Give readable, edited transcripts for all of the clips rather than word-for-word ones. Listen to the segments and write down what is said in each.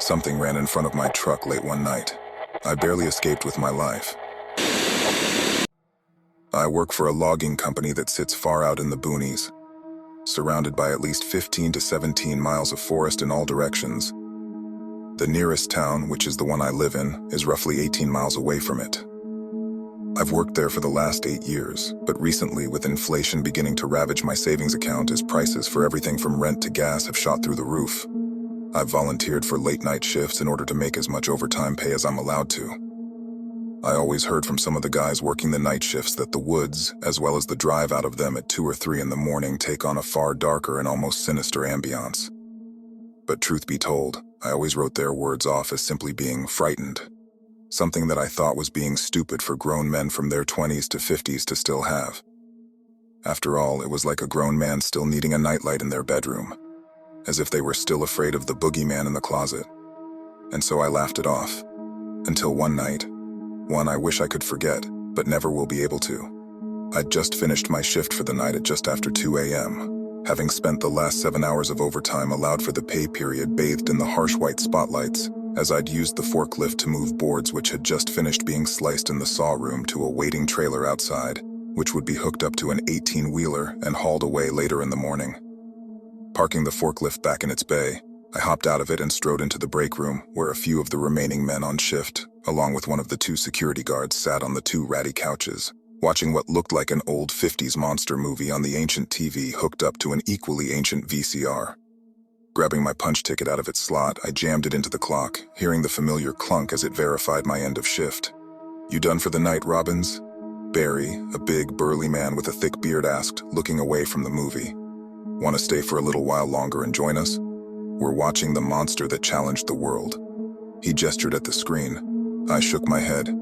Something ran in front of my truck late one night. I barely escaped with my life. I work for a logging company that sits far out in the boonies, surrounded by at least 15 to 17 miles of forest in all directions. The nearest town, which is the one I live in, is roughly 18 miles away from it. I've worked there for the last 8 years, but recently, with inflation beginning to ravage my savings account as prices for everything from rent to gas have shot through the roof, I've volunteered for late-night shifts in order to make as much overtime pay as I'm allowed to. I always heard from some of the guys working the night shifts that the woods, as well as the drive out of them at 2 or 3 in the morning, take on a far darker and almost sinister ambiance. But truth be told, I always wrote their words off as simply being frightened, something that I thought was being stupid for grown men from their 20s to 50s to still have. After all, it was like a grown man still needing a nightlight in their bedroom, as if they were still afraid of the boogeyman in the closet. And so I laughed it off, until one night, one I wish I could forget, but never will be able to. I'd just finished my shift for the night at just after 2 a.m., having spent the last 7 hours of overtime allowed for the pay period bathed in the harsh white spotlights, as I'd used the forklift to move boards which had just finished being sliced in the saw room to a waiting trailer outside, which would be hooked up to an 18-wheeler and hauled away later in the morning. Parking the forklift back in its bay, I hopped out of it and strode into the break room, where a few of the remaining men on shift, along with one of the 2 security guards, sat on the 2 ratty couches, watching what looked like an old 50s monster movie on the ancient TV hooked up to an equally ancient VCR. Grabbing my punch ticket out of its slot, I jammed it into the clock, hearing the familiar clunk as it verified my end of shift. "You done for the night, Robbins?" Barry, a big, burly man with a thick beard, asked, looking away from the movie. "Want to stay for a little while longer and join us? We're watching the monster that challenged the world." He gestured at the screen. I shook my head.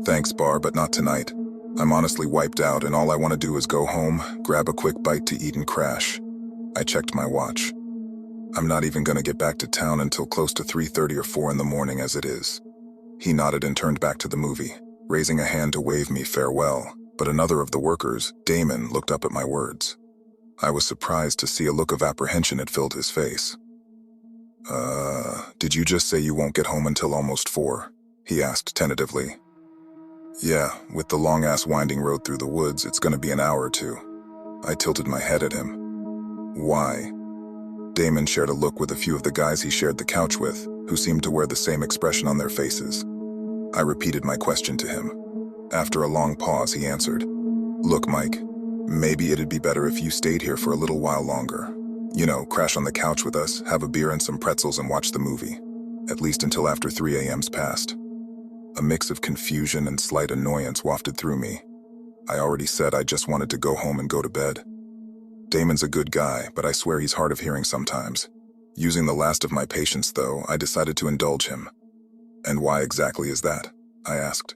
"Thanks, Bar, but not tonight. I'm honestly wiped out, and all I want to do is go home, grab a quick bite to eat and crash." I checked my watch. "I'm not even going to get back to town until close to 3:30 or 4 in the morning as it is." He nodded and turned back to the movie, raising a hand to wave me farewell, but another of the workers, Damon, looked up at my words. I was surprised to see a look of apprehension had filled his face. Did you just say you won't get home until almost 4? He asked tentatively. "Yeah, with the long-ass winding road through the woods, it's gonna be an hour or 2. I tilted my head at him. "Why?" Damon shared a look with a few of the guys he shared the couch with, who seemed to wear the same expression on their faces. I repeated my question to him. After a long pause, he answered, "Look, Mike, maybe it'd be better if you stayed here for a little while longer. You know, crash on the couch with us, have a beer and some pretzels and watch the movie. At least until after 3 a.m.'s passed." A mix of confusion and slight annoyance wafted through me. I already said I just wanted to go home and go to bed. Damon's a good guy, but I swear he's hard of hearing sometimes. Using the last of my patience, though, I decided to indulge him. "And why exactly is that?" I asked.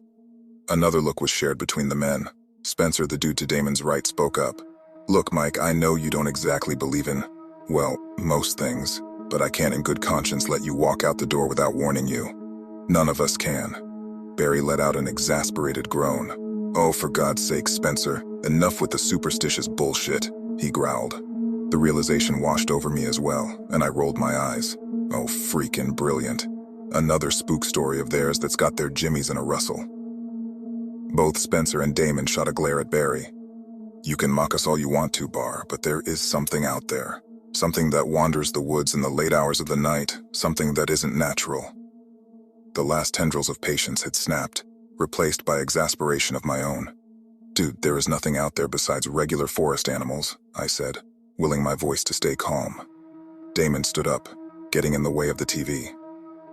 Another look was shared between the men. Spencer, the dude to Damon's right, spoke up. "Look, Mike, I know you don't exactly believe in, well, most things, but I can't in good conscience let you walk out the door without warning you. None of us can." Barry let out an exasperated groan. "Oh, for God's sake, Spencer, enough with the superstitious bullshit," he growled. The realization washed over me as well, and I rolled my eyes. Oh, freaking brilliant. Another spook story of theirs that's got their jimmies in a rustle. Both Spencer and Damon shot a glare at Barry. "You can mock us all you want to, Bar, but there is something out there. Something that wanders the woods in the late hours of the night, something that isn't natural." The last tendrils of patience had snapped, replaced by exasperation of my own. "Dude, there is nothing out there besides regular forest animals," I said, willing my voice to stay calm. Damon stood up, getting in the way of the TV.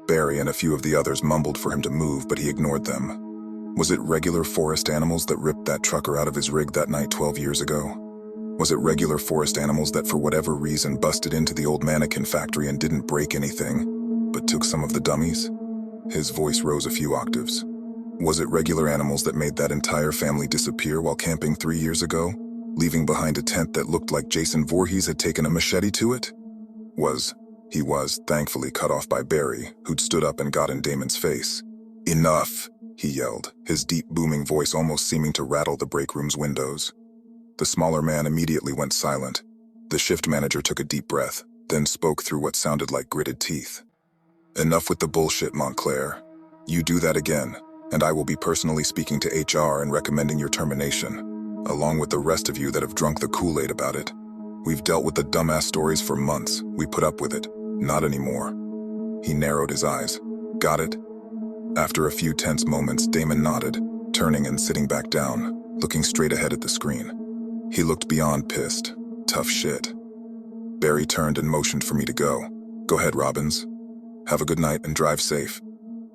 Barry and a few of the others mumbled for him to move, but he ignored them. Was it regular forest animals that ripped that trucker out of his rig that night 12 years ago? Was it regular forest animals that for whatever reason busted into the old mannequin factory and didn't break anything, but took some of the dummies? His voice rose a few octaves. Was it regular animals that made that entire family disappear while camping 3 years ago, leaving behind a tent that looked like Jason Voorhees had taken a machete to it? He was, thankfully, cut off by Barry, who'd stood up and got in Damon's face. "Enough!" he yelled, his deep booming voice almost seeming to rattle the break room's windows. The smaller man immediately went silent. The shift manager took a deep breath, then spoke through what sounded like gritted teeth. Enough with the bullshit, Montclair. You do that again, and I will be personally speaking to HR and recommending your termination, along with the rest of you that have drunk the Kool-Aid about it. We've dealt with the dumbass stories for months. We put up with it. Not anymore. He narrowed his eyes. Got it? After a few tense moments, Damon nodded, turning and sitting back down, looking straight ahead at the screen. He looked beyond pissed. Tough shit. Barry turned and motioned for me to go. Go ahead, Robbins. Have a good night and drive safe.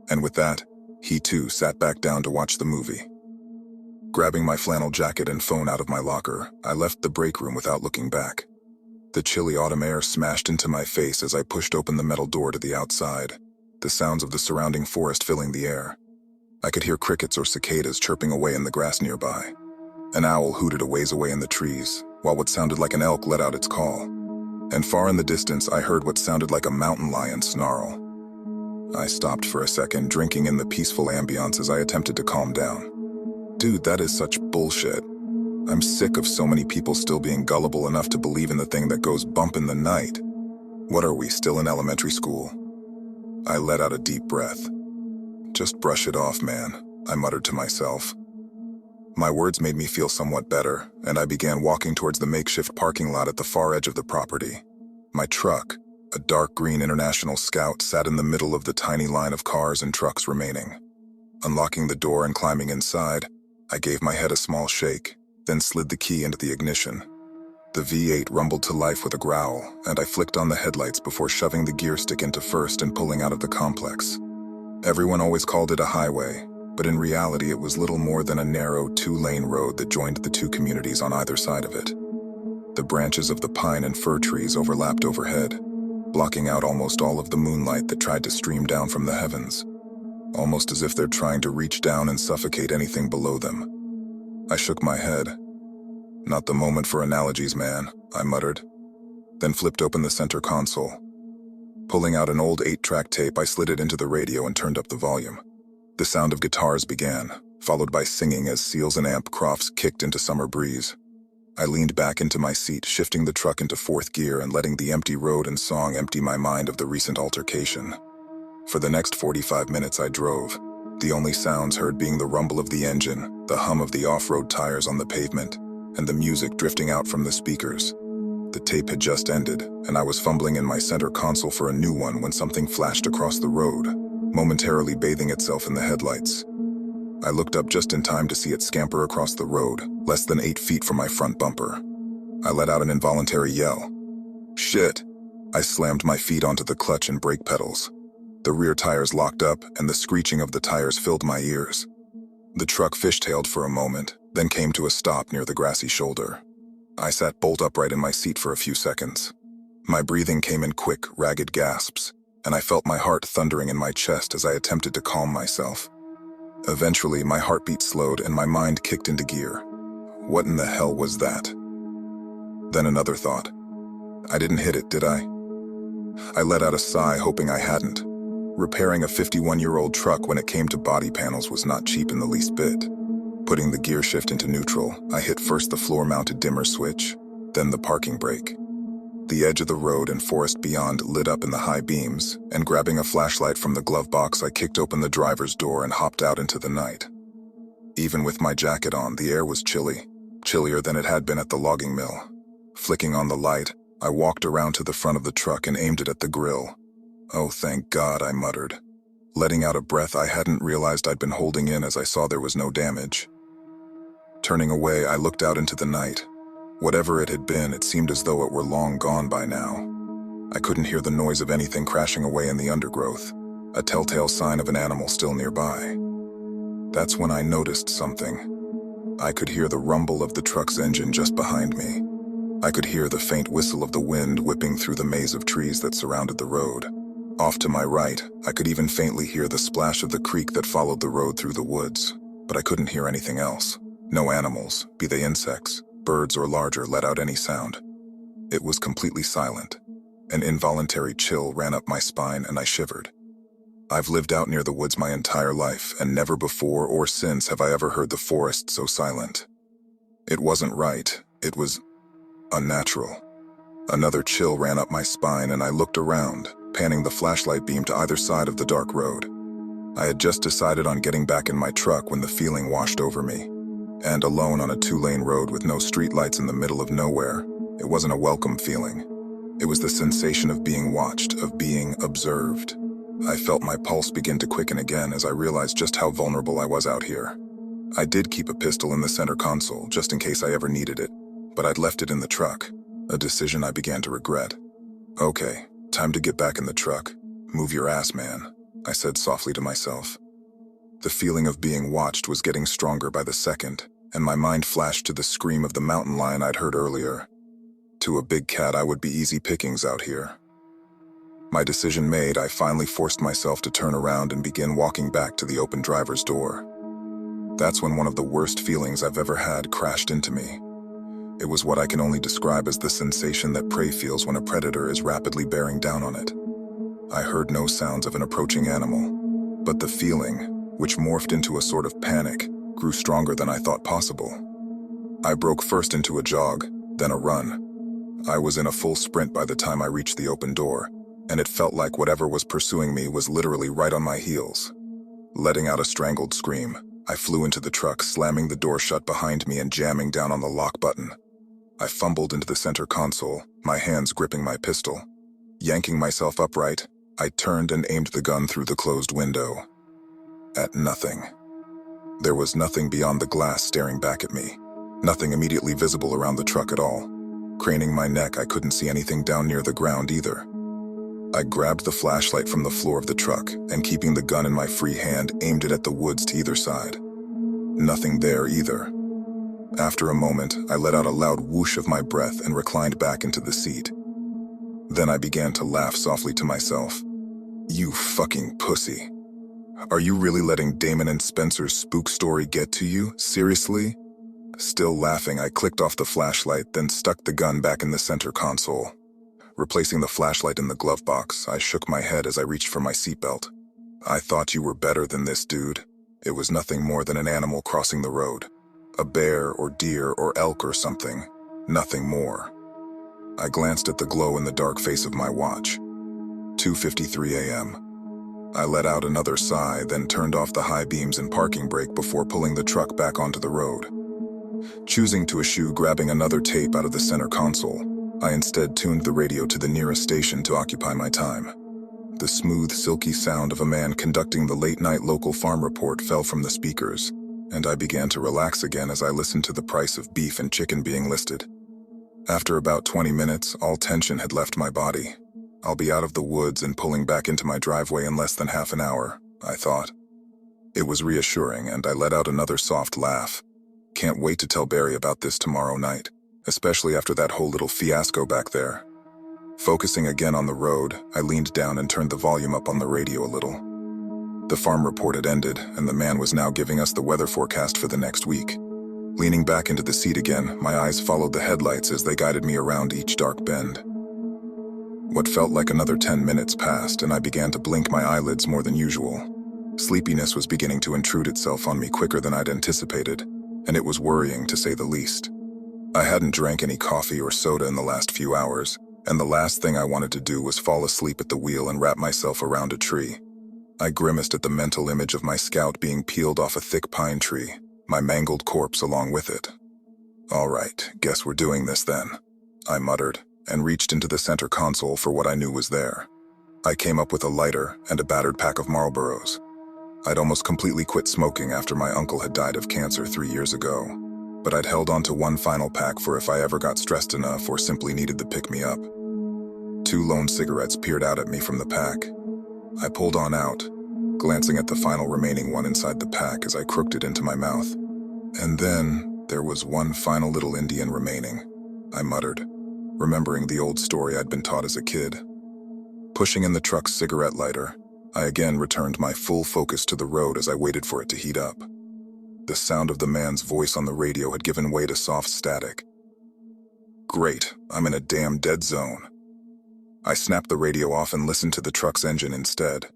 And with that, he too sat back down to watch the movie. Grabbing my flannel jacket and phone out of my locker, I left the break room without looking back. The chilly autumn air smashed into my face as I pushed open the metal door to the outside, the sounds of the surrounding forest filling the air. I could hear crickets or cicadas chirping away in the grass nearby. An owl hooted a ways away in the trees, while what sounded like an elk let out its call. And far in the distance, I heard what sounded like a mountain lion snarl. I stopped for a second, drinking in the peaceful ambiance as I attempted to calm down. Dude, that is such bullshit. I'm sick of so many people still being gullible enough to believe in the thing that goes bump in the night. What are we, still in elementary school? I let out a deep breath. Just brush it off, man, I muttered to myself. My words made me feel somewhat better, and I began walking towards the makeshift parking lot at the far edge of the property. My truck, a dark green International Scout, sat in the middle of the tiny line of cars and trucks remaining. Unlocking the door and climbing inside, I gave my head a small shake, then slid the key into the ignition. The V8 rumbled to life with a growl, and I flicked on the headlights before shoving the gear stick into first and pulling out of the complex. Everyone always called it a highway, but in reality it was little more than a narrow two-lane road that joined the two communities on either side of it. The branches of the pine and fir trees overlapped overhead, blocking out almost all of the moonlight that tried to stream down from the heavens, almost as if they're trying to reach down and suffocate anything below them. I shook my head. Not the moment for analogies, man, I muttered, then flipped open the center console. Pulling out an old 8-track tape, I slid it into the radio and turned up the volume. The sound of guitars began, followed by singing as seals and amp crofts kicked into summer breeze. I leaned back into my seat, shifting the truck into fourth gear and letting the empty road and song empty my mind of the recent altercation. For the next 45 minutes I drove, the only sounds heard being the rumble of the engine, the hum of the off-road tires on the pavement, and the music drifting out from the speakers. The tape had just ended, and I was fumbling in my center console for a new one when something flashed across the road, momentarily bathing itself in the headlights. I looked up just in time to see it scamper across the road, less than 8 feet from my front bumper. I let out an involuntary yell. Shit! I slammed my feet onto the clutch and brake pedals. The rear tires locked up, and the screeching of the tires filled my ears. The truck fishtailed for a moment, then came to a stop near the grassy shoulder. I sat bolt upright in my seat for a few seconds. My breathing came in quick, ragged gasps, and I felt my heart thundering in my chest as I attempted to calm myself. Eventually, my heartbeat slowed and my mind kicked into gear. What in the hell was that? Then another thought. I didn't hit it, did I? I let out a sigh, hoping I hadn't. Repairing a 51-year-old truck when it came to body panels was not cheap in the least bit. Putting the gear shift into neutral, I hit first the floor-mounted dimmer switch, then the parking brake. The edge of the road and forest beyond lit up in the high beams, and grabbing a flashlight from the glove box, I kicked open the driver's door and hopped out into the night. Even with my jacket on, the air was chilly, chillier than it had been at the logging mill. Flicking on the light, I walked around to the front of the truck and aimed it at the grill. Oh, thank God, I muttered, letting out a breath I hadn't realized I'd been holding in as I saw there was no damage. Turning away, I looked out into the night. Whatever it had been, it seemed as though it were long gone by now. I couldn't hear the noise of anything crashing away in the undergrowth, a telltale sign of an animal still nearby. That's when I noticed something. I could hear the rumble of the truck's engine just behind me. I could hear the faint whistle of the wind whipping through the maze of trees that surrounded the road. Off to my right, I could even faintly hear the splash of the creek that followed the road through the woods, but I couldn't hear anything else. No animals, be they insects, birds or larger, let out any sound. It was completely silent. An involuntary chill ran up my spine and I shivered. I've lived out near the woods my entire life, and never before or since have I ever heard the forest so silent. It wasn't right, it was unnatural. Another chill ran up my spine and I looked around, panning the flashlight beam to either side of the dark road. I had just decided on getting back in my truck when the feeling washed over me. And alone on a 2-lane road with no streetlights in the middle of nowhere, it wasn't a welcome feeling. It was the sensation of being watched, of being observed. I felt my pulse begin to quicken again as I realized just how vulnerable I was out here. I did keep a pistol in the center console, just in case I ever needed it, but I'd left it in the truck, a decision I began to regret. Okay, time to get back in the truck. Move your ass, man, I said softly to myself. The feeling of being watched was getting stronger by the second, and my mind flashed to the scream of the mountain lion I'd heard earlier. To a big cat, I would be easy pickings out here. My decision made, I finally forced myself to turn around and begin walking back to the open driver's door. That's when one of the worst feelings I've ever had crashed into me. It was what I can only describe as the sensation that prey feels when a predator is rapidly bearing down on it. I heard no sounds of an approaching animal, but the feeling, which morphed into a sort of panic, grew stronger than I thought possible. I broke first into a jog, then a run. I was in a full sprint by the time I reached the open door, and it felt like whatever was pursuing me was literally right on my heels. Letting out a strangled scream, I flew into the truck, slamming the door shut behind me and jamming down on the lock button. I fumbled into the center console, my hands gripping my pistol. Yanking myself upright, I turned and aimed the gun through the closed window. At nothing. There was nothing beyond the glass staring back at me. Nothing immediately visible around the truck at all. Craning my neck, I couldn't see anything down near the ground either. I grabbed the flashlight from the floor of the truck and, keeping the gun in my free hand, aimed it at the woods to either side. Nothing there either. After a moment, I let out a loud whoosh of my breath and reclined back into the seat. Then I began to laugh softly to myself. You fucking pussy. Are you really letting Damon and Spencer's spook story get to you? Seriously? Still laughing, I clicked off the flashlight, then stuck the gun back in the center console. Replacing the flashlight in the glove box, I shook my head as I reached for my seatbelt. I thought you were better than this, dude. It was nothing more than an animal crossing the road. A bear or deer or elk or something. Nothing more. I glanced at the glow in the dark face of my watch. 2:53 a.m. I let out another sigh, then turned off the high beams and parking brake before pulling the truck back onto the road. Choosing to eschew grabbing another tape out of the center console, I instead tuned the radio to the nearest station to occupy my time. The smooth, silky sound of a man conducting the late-night local farm report fell from the speakers, and I began to relax again as I listened to the price of beef and chicken being listed. After about 20 minutes, all tension had left my body. I'll be out of the woods and pulling back into my driveway in less than half an hour, I thought. It was reassuring, and I let out another soft laugh. Can't wait to tell Barry about this tomorrow night, especially after that whole little fiasco back there. Focusing again on the road, I leaned down and turned the volume up on the radio a little. The farm report had ended, and the man was now giving us the weather forecast for the next week. Leaning back into the seat again, my eyes followed the headlights as they guided me around each dark bend. What felt like another 10 minutes passed, and I began to blink my eyelids more than usual. Sleepiness was beginning to intrude itself on me quicker than I'd anticipated, and it was worrying to say the least. I hadn't drank any coffee or soda in the last few hours, and the last thing I wanted to do was fall asleep at the wheel and wrap myself around a tree. I grimaced at the mental image of my Scout being peeled off a thick pine tree, my mangled corpse along with it. All right, guess we're doing this then, I muttered, and reached into the center console for what I knew was there. I came up with a lighter and a battered pack of Marlboros. I'd almost completely quit smoking after my uncle had died of cancer 3 years ago, but I'd held on to one final pack for if I ever got stressed enough or simply needed the pick-me-up. 2 lone cigarettes peered out at me from the pack. I pulled on out, glancing at the final remaining one inside the pack as I crooked it into my mouth. And then there was one final little Indian remaining, I muttered, remembering the old story I'd been taught as a kid. Pushing in the truck's cigarette lighter, I again returned my full focus to the road as I waited for it to heat up. The sound of the man's voice on the radio had given way to soft static. Great, I'm in a damn dead zone. I snapped the radio off and listened to the truck's engine instead.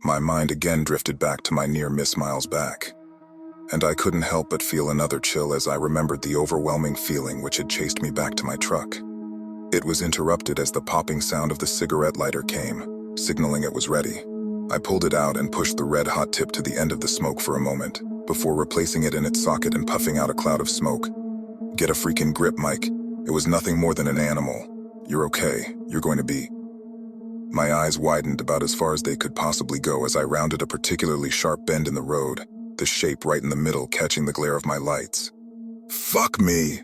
My mind again drifted back to my near-miss miles back, and I couldn't help but feel another chill as I remembered the overwhelming feeling which had chased me back to my truck. It was interrupted as the popping sound of the cigarette lighter came, signaling it was ready. I pulled it out and pushed the red-hot tip to the end of the smoke for a moment, before replacing it in its socket and puffing out a cloud of smoke. "Get a freaking grip, Mike. It was nothing more than an animal. You're okay. You're going to be..." My eyes widened about as far as they could possibly go as I rounded a particularly sharp bend in the road, the shape right in the middle catching the glare of my lights. "Fuck me!"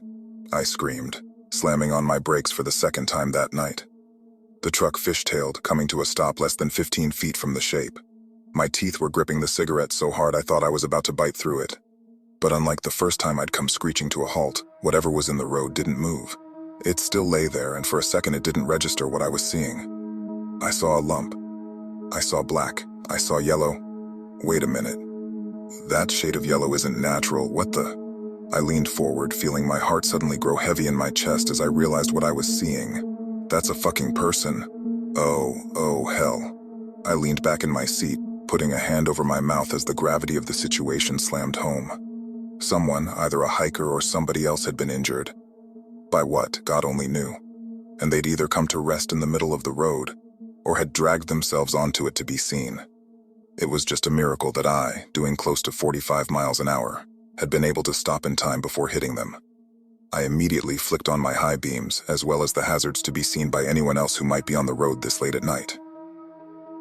I screamed, slamming on my brakes for the second time that night. The truck fishtailed, coming to a stop less than 15 feet from the shape. My teeth were gripping the cigarette so hard I thought I was about to bite through it. But unlike the first time I'd come screeching to a halt, whatever was in the road didn't move. It still lay there, and for a second it didn't register what I was seeing. I saw a lump. I saw black. I saw yellow. Wait a minute. That shade of yellow isn't natural. What the? I leaned forward, feeling my heart suddenly grow heavy in my chest as I realized what I was seeing. That's a fucking person. Oh, hell. I leaned back in my seat, putting a hand over my mouth as the gravity of the situation slammed home. Someone, either a hiker or somebody else, had been injured. By what, God only knew. And they'd either come to rest in the middle of the road, or had dragged themselves onto it to be seen. It was just a miracle that I, doing close to 45 miles an hour, had been able to stop in time before hitting them. I immediately flicked on my high beams, as well as the hazards to be seen by anyone else who might be on the road this late at night.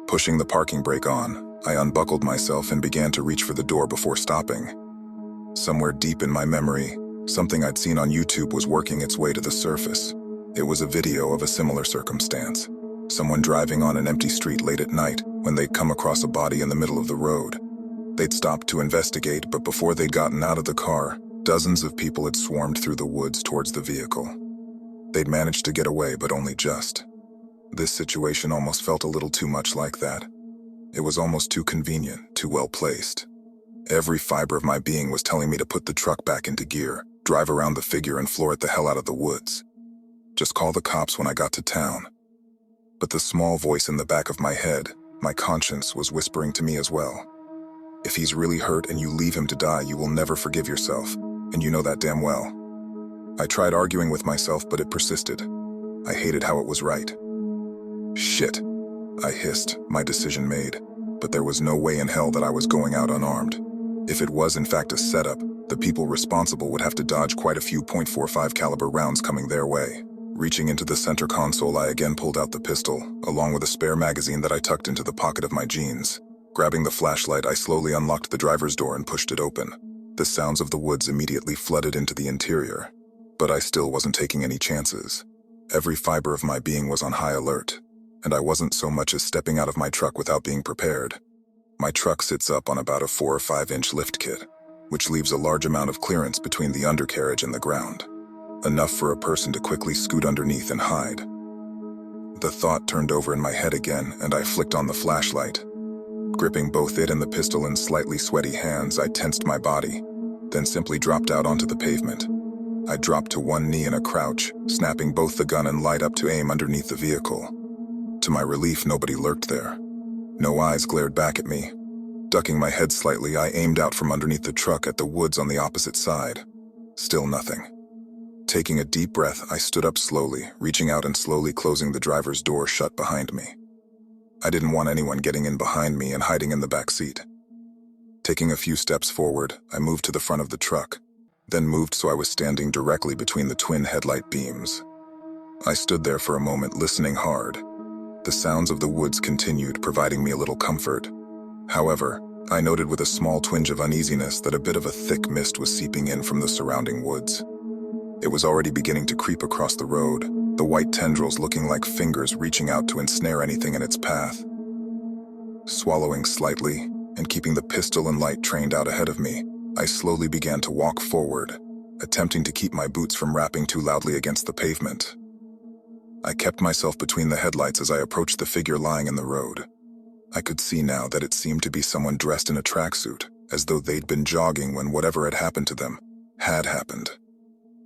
Pushing the parking brake on, I unbuckled myself and began to reach for the door before stopping. Somewhere deep in my memory, something I'd seen on YouTube was working its way to the surface. It was a video of a similar circumstance. Someone driving on an empty street late at night when they'd come across a body in the middle of the road. They'd stopped to investigate, but before they'd gotten out of the car, dozens of people had swarmed through the woods towards the vehicle. They'd managed to get away, but only just. This situation almost felt a little too much like that. It was almost too convenient, too well placed. Every fiber of my being was telling me to put the truck back into gear, drive around the figure and floor it the hell out of the woods. Just call the cops when I got to town. But the small voice in the back of my head, my conscience, was whispering to me as well. If he's really hurt and you leave him to die, you will never forgive yourself, and you know that damn well. I tried arguing with myself, but it persisted. I hated how it was right. Shit, I hissed, my decision made, but there was no way in hell that I was going out unarmed. If it was in fact a setup, the people responsible would have to dodge quite a few .45 caliber rounds coming their way. Reaching into the center console, I again pulled out the pistol, along with a spare magazine that I tucked into the pocket of my jeans. Grabbing the flashlight, I slowly unlocked the driver's door and pushed it open. The sounds of the woods immediately flooded into the interior, but I still wasn't taking any chances. Every fiber of my being was on high alert, and I wasn't so much as stepping out of my truck without being prepared. My truck sits up on about a 4 or 5 inch lift kit, which leaves a large amount of clearance between the undercarriage and the ground. Enough for a person to quickly scoot underneath and hide. The thought turned over in my head again, and I flicked on the flashlight. Gripping both it and the pistol in slightly sweaty hands, I tensed my body, then simply dropped out onto the pavement. I dropped to one knee in a crouch, snapping both the gun and light up to aim underneath the vehicle. To my relief, nobody lurked there. No eyes glared back at me. Ducking my head slightly, I aimed out from underneath the truck at the woods on the opposite side. Still nothing. Taking a deep breath, I stood up slowly, reaching out and slowly closing the driver's door shut behind me. I didn't want anyone getting in behind me and hiding in the back seat. Taking a few steps forward, I moved to the front of the truck, then moved so I was standing directly between the twin headlight beams. I stood there for a moment, listening hard. The sounds of the woods continued, providing me a little comfort. However, I noted with a small twinge of uneasiness that a bit of a thick mist was seeping in from the surrounding woods. It was already beginning to creep across the road, the white tendrils looking like fingers reaching out to ensnare anything in its path. Swallowing slightly, and keeping the pistol and light trained out ahead of me, I slowly began to walk forward, attempting to keep my boots from rapping too loudly against the pavement. I kept myself between the headlights as I approached the figure lying in the road. I could see now that it seemed to be someone dressed in a tracksuit, as though they'd been jogging when whatever had happened to them had happened.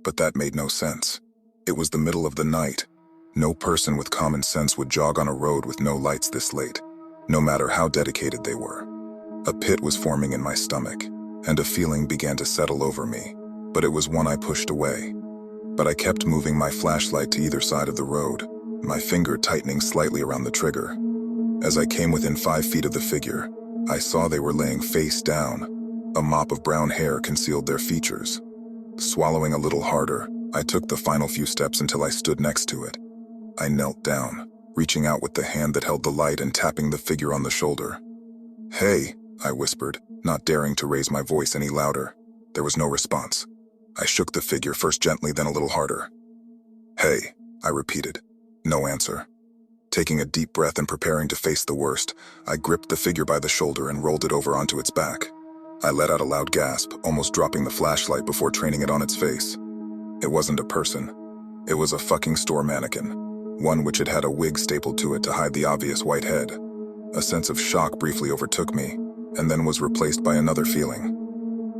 But that made no sense. It was the middle of the night. No person with common sense would jog on a road with no lights this late, no matter how dedicated they were. A pit was forming in my stomach, and a feeling began to settle over me, but it was one I pushed away. But I kept moving my flashlight to either side of the road, my finger tightening slightly around the trigger. As I came within 5 feet of the figure, I saw they were laying face down. A mop of brown hair concealed their features. Swallowing a little harder, I took the final few steps until I stood next to it. I knelt down, reaching out with the hand that held the light and tapping the figure on the shoulder. "Hey," I whispered, not daring to raise my voice any louder. There was no response. I shook the figure, first gently, then a little harder. "Hey," I repeated. No answer. Taking a deep breath and preparing to face the worst, I gripped the figure by the shoulder and rolled it over onto its back. I let out a loud gasp, almost dropping the flashlight before training it on its face. It wasn't a person. It was a fucking store mannequin, one which had a wig stapled to it to hide the obvious white head. A sense of shock briefly overtook me, and then was replaced by another feeling.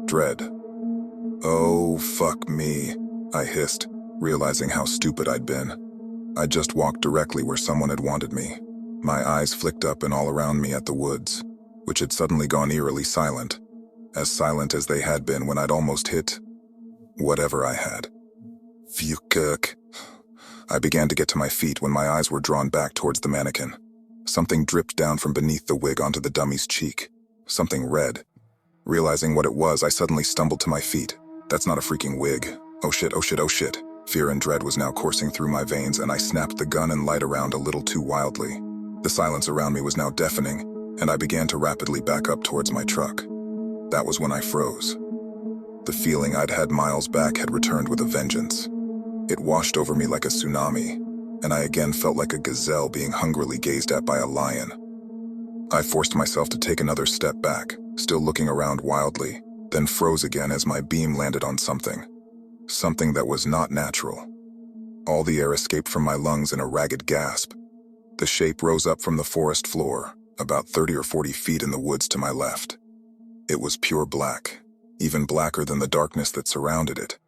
Dread. "Oh, fuck me," I hissed, realizing how stupid I'd been. I just walked directly where someone had wanted me. My eyes flicked up and all around me at the woods, which had suddenly gone eerily silent as they had been when I'd almost hit whatever I had. Fuck. I began to get to my feet when my eyes were drawn back towards the mannequin. Something dripped down from beneath the wig onto the dummy's cheek. Something red. Realizing what it was, I suddenly stumbled to my feet. That's not a freaking wig. Oh shit, oh shit, oh shit. Fear and dread was now coursing through my veins, and I snapped the gun and light around a little too wildly. The silence around me was now deafening, and I began to rapidly back up towards my truck. That was when I froze. The feeling I'd had miles back had returned with a vengeance. It washed over me like a tsunami, and I again felt like a gazelle being hungrily gazed at by a lion. I forced myself to take another step back, still looking around wildly, then froze again as my beam landed on something. Something that was not natural. All the air escaped from my lungs in a ragged gasp. The shape rose up from the forest floor, about 30 or 40 feet in the woods to my left. It was pure black, even blacker than the darkness that surrounded it.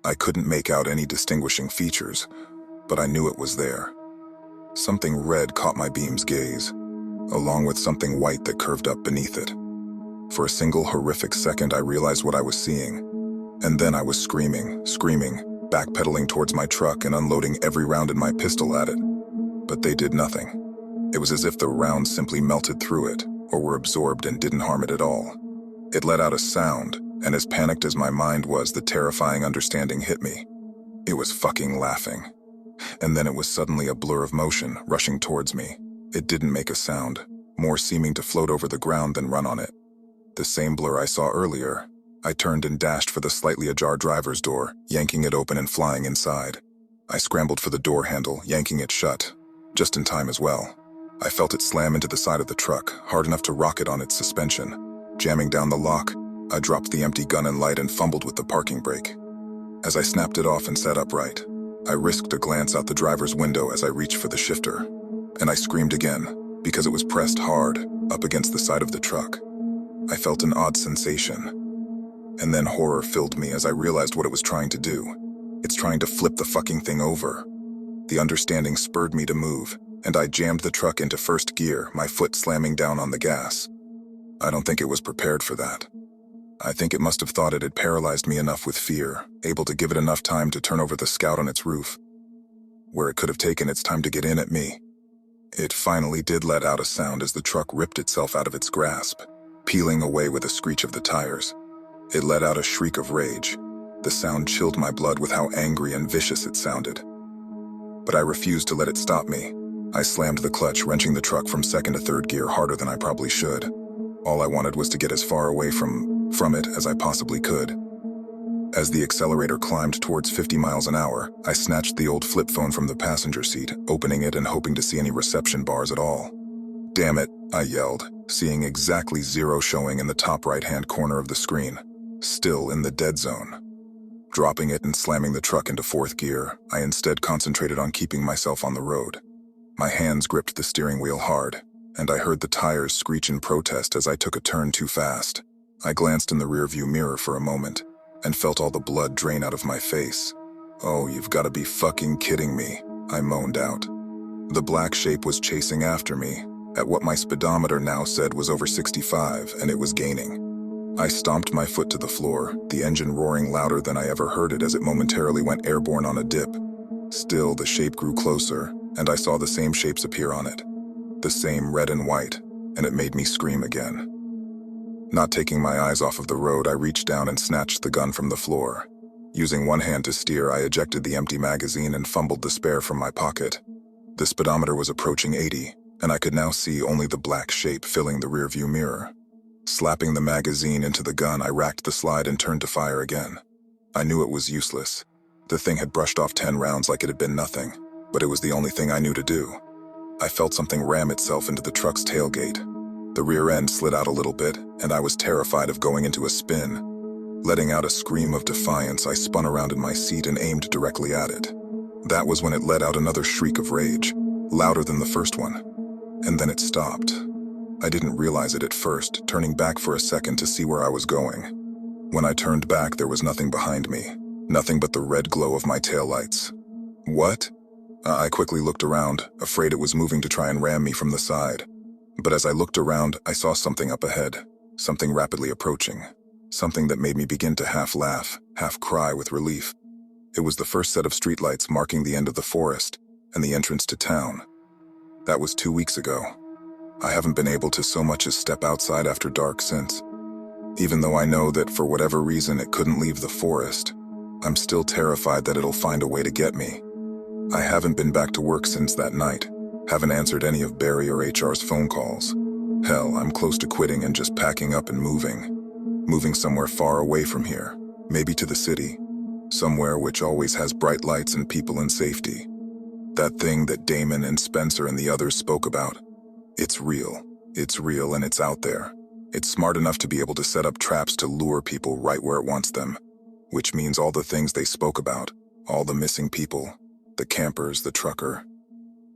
I couldn't make out any distinguishing features, but I knew it was there. Something red caught my beam's gaze, along with something white that curved up beneath it. For a single horrific second, I realized what I was seeing. And then I was screaming, backpedaling towards my truck and unloading every round in my pistol at it. But they did nothing. It was as if the rounds simply melted through it, or were absorbed and didn't harm it at all. It let out a sound, and as panicked as my mind was, the terrifying understanding hit me. It was fucking laughing. And then it was suddenly a blur of motion, rushing towards me. It didn't make a sound, more seeming to float over the ground than run on it. The same blur I saw earlier. I turned and dashed for the slightly ajar driver's door, yanking it open and flying inside. I scrambled for the door handle, yanking it shut. Just in time as well. I felt it slam into the side of the truck, hard enough to rock it on its suspension. Jamming down the lock, I dropped the empty gun and light and fumbled with the parking brake. As I snapped it off and sat upright, I risked a glance out the driver's window as I reached for the shifter. And I screamed again, because it was pressed hard, up against the side of the truck. I felt an odd sensation. And then horror filled me as I realized what it was trying to do. It's trying to flip the fucking thing over. The understanding spurred me to move, and I jammed the truck into first gear, my foot slamming down on the gas. I don't think it was prepared for that. I think it must have thought it had paralyzed me enough with fear, able to give it enough time to turn over the Scout on its roof, where it could have taken its time to get in at me. It finally did let out a sound as the truck ripped itself out of its grasp, peeling away with a screech of the tires. It let out a shriek of rage. The sound chilled my blood with how angry and vicious it sounded. But I refused to let it stop me. I slammed the clutch, wrenching the truck from second to third gear harder than I probably should. All I wanted was to get as far away from it as I possibly could. As the accelerator climbed towards 50 miles an hour, I snatched the old flip phone from the passenger seat, opening it and hoping to see any reception bars at all. "Damn it," I yelled, seeing exactly 0 showing in the top right-hand corner of the screen. Still in the dead zone. Dropping it and slamming the truck into fourth gear, I instead concentrated on keeping myself on the road. My hands gripped the steering wheel hard, and I heard the tires screech in protest as I took a turn too fast. I glanced in the rearview mirror for a moment, and felt all the blood drain out of my face. "Oh, you've got to be fucking kidding me," I moaned out. The black shape was chasing after me, at what my speedometer now said was over 65, and it was gaining. I stomped my foot to the floor, the engine roaring louder than I ever heard it as it momentarily went airborne on a dip. Still, the shape grew closer, and I saw the same shapes appear on it. the same red and white, and it made me scream again. Not taking my eyes off of the road, I reached down and snatched the gun from the floor. Using one hand to steer, I ejected the empty magazine and fumbled the spare from my pocket. The speedometer was approaching 80, and I could now see only the black shape filling the rearview mirror. Slapping the magazine into the gun, I racked the slide and turned to fire again. I knew it was useless. The thing had brushed off 10 rounds like it had been nothing, but it was the only thing I knew to do. I felt something ram itself into the truck's tailgate. The rear end slid out a little bit, and I was terrified of going into a spin. Letting out a scream of defiance, I spun around in my seat and aimed directly at it. That was when it let out another shriek of rage, louder than the first one. And then it stopped. I didn't realize it at first, turning back for a second to see where I was going. When I turned back, there was nothing behind me, nothing but the red glow of my taillights. What? I quickly looked around, afraid it was moving to try and ram me from the side. But as I looked around, I saw something up ahead, something rapidly approaching, something that made me begin to half laugh, half cry with relief. It was the first set of streetlights marking the end of the forest and the entrance to town. That was 2 weeks ago. I haven't been able to so much as step outside after dark since. Even though I know that for whatever reason it couldn't leave the forest, I'm still terrified that it'll find a way to get me. I haven't been back to work since that night, haven't answered any of Barry or HR's phone calls. Hell, I'm close to quitting and just packing up and moving somewhere far away from here, maybe to the city, somewhere which always has bright lights and people in safety. That thing that Damon and Spencer and the others spoke about. It's real, and it's out there. It's smart enough to be able to set up traps to lure people right where it wants them, which means all the things they spoke about, all the missing people, the campers, the trucker.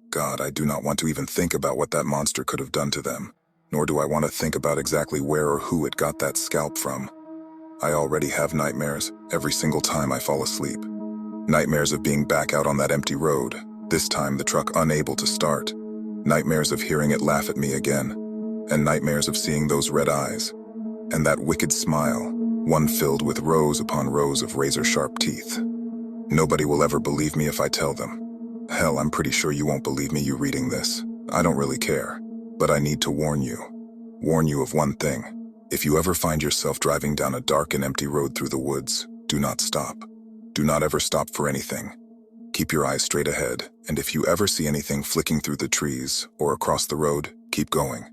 God, I do not want to even think about what that monster could have done to them, nor do I want to think about exactly where or who it got that scalp from. I already have nightmares every single time I fall asleep. Nightmares of being back out on that empty road, this time the truck unable to start. Nightmares of hearing it laugh at me again, and nightmares of seeing those red eyes, and that wicked smile, one filled with rows upon rows of razor-sharp teeth. Nobody will ever believe me if I tell them. Hell, I'm pretty sure you won't believe me you reading this. I don't really care, but I need to warn you. Warn you of one thing. If you ever find yourself driving down a dark and empty road through the woods, do not stop. Do not ever stop for anything. Keep your eyes straight ahead, and if you ever see anything flicking through the trees or across the road, keep going.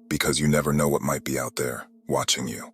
Because you never know what might be out there, watching you.